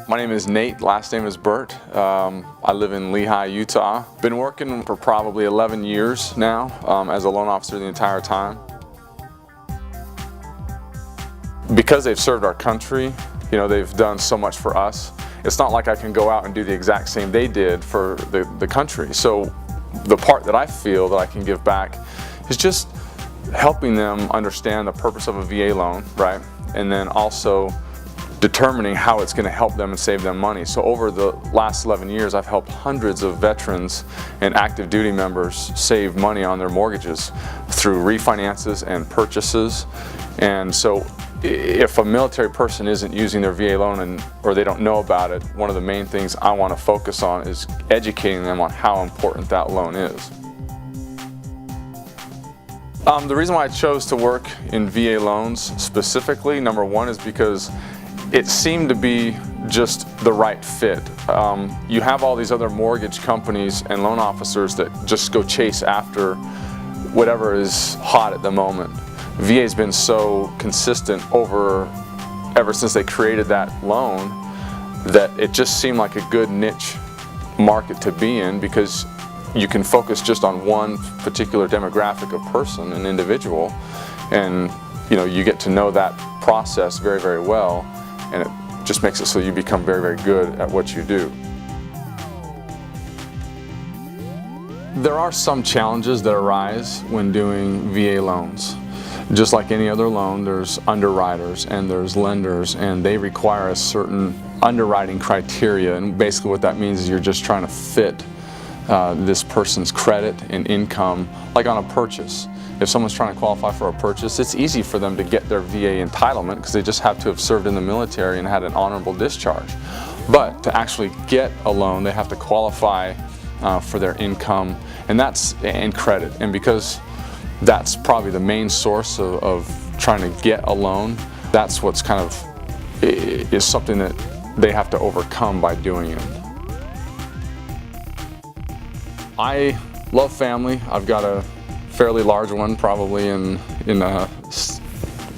My name is Nate, last name is Burt. I live in Lehi, Utah. Been working for probably 11 years now as a loan officer the entire time. Because they've served our country, you know, they've done so much for us. It's not like I can go out and do the exact same they did for the country. So the part that I feel that I can give back is just helping them understand the purpose of a VA loan, right? And then also determining how it's going to help them and save them money. So over the last 11 years, I've helped hundreds of veterans and active duty members save money on their mortgages through refinances and purchases. And so if a military person isn't using their VA loan or they don't know about it, one of the main things I want to focus on is educating them on how important that loan is. The reason why I chose to work in VA loans specifically, number one, is because it seemed to be just the right fit. You have all these other mortgage companies and loan officers that just go chase after whatever is hot at the moment. VA's been so consistent ever since they created that loan that it just seemed like a good niche market to be in, because you can focus just on one particular demographic of person, an individual, and you know, you get to know that process very, very well, and it just makes it so you become very, very good at what you do. There are some challenges that arise when doing VA loans. Just like any other loan, there's underwriters and there's lenders, and they require a certain underwriting criteria, and basically what that means is you're just trying to fit this person's credit and income, like on a purchase. If someone's trying to qualify for a purchase, it's easy for them to get their VA entitlement because they just have to have served in the military and had an honorable discharge. But to actually get a loan, they have to qualify for their income and credit. And because that's probably the main source of trying to get a loan, that's what's kind of is something that they have to overcome by doing it. I love family. I've got a fairly large one, probably in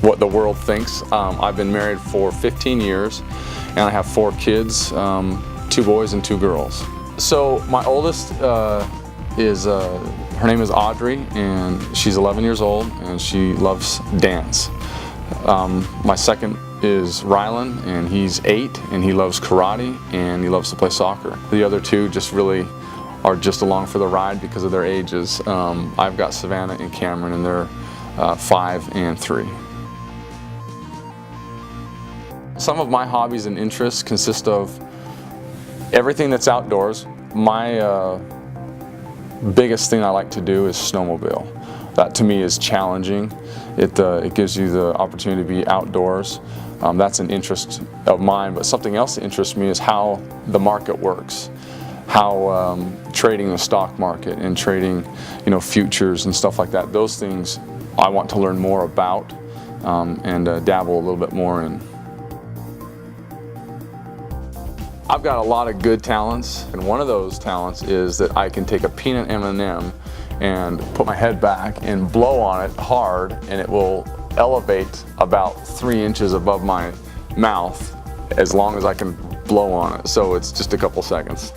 what the world thinks. I've been married for 15 years, and I have 4 kids, 2 boys and 2 girls. So my oldest her name is Audrey, and she's 11 years old, and she loves dance. My second is Rylan, and he's 8, and he loves karate, and he loves to play soccer. The other 2 just really are just along for the ride because of their ages. I've got Savannah and Cameron, and they're 5 and 3. Some of my hobbies and interests consist of everything that's outdoors. My biggest thing I like to do is snowmobile. That to me is challenging. It gives you the opportunity to be outdoors. That's an interest of mine, but something else that interests me is how the market works. How trading the stock market and trading, you know, futures and stuff like that. Those things I want to learn more about and dabble a little bit more in. I've got a lot of good talents, and one of those talents is that I can take a peanut M&M and put my head back and blow on it hard, and it will elevate about 3 inches above my mouth as long as I can blow on it. So it's just a couple seconds.